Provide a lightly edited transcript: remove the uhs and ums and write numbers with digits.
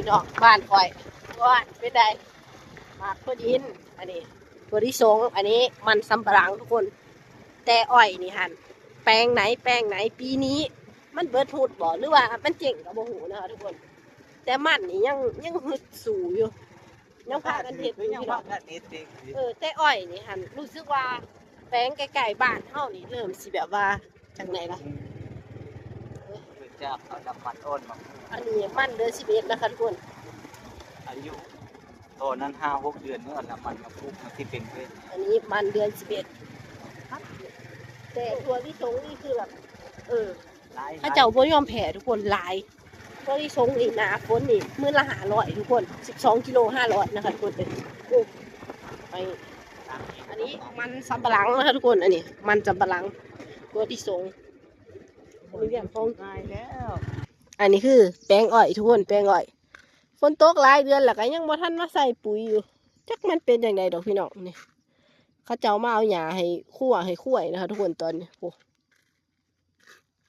พี่น้องบ้านข่อยบ้านเป็นไดหมากถั่วดินอันนี้ถั่วลิสงอันนี้มันสำปะหลังทุกคนแต่อ้อยนี่หันแปลงไหนปีนี้มันเบิดพูดบ่หรือว่ามันเจ๋งกับโมโหนะคะทุกคนแต่มันนี่ยังฮึดสู่อยู่ยังพากันเห็ดอยู่พี่น้องแต่อ้อยนี่หันรู้สึกว่าแปลงไกลๆบ้านเฮานี่เริ่มสิแบบว่าจังไหนล่ะจะเอาน้ำมันอ้นมาอันนี้มันเดือน11นะคะทุกคนอายุตอนนั้น5-6 เดือนนี่น้ำมันมาปุ๊บมาที่เป็นเพื่อนอันนี้มันเดือน11แต่ตัวที่สงนี่คือแบบถ้าเจ้าบ่ยอมแพ้ทุกคนหลายตัวที่สงนี่หนาฝนนี่มื้อละ500ทุกคน12 กิโล500นะคะทุกคนไปอันนี้มันสำปะหลังนะคะทุกคนอันนี้มันสำปะหลังตัวที่สงเรียนฟงง่ายแล้วอันนี้คือแป้งอ้อยทุกคนแป้งอ้อยฝนตกหลายเดือนแล้วก็ยังบ่ทันมาใส่ปุ๋ยอยู่จักมันเป็นอย่างไรดอกพี่น้องนี่เขาเจ้ามาเอาหญ้าให้คั่วให้คุ้ยนะคะทุกคนตอนนี้โอ้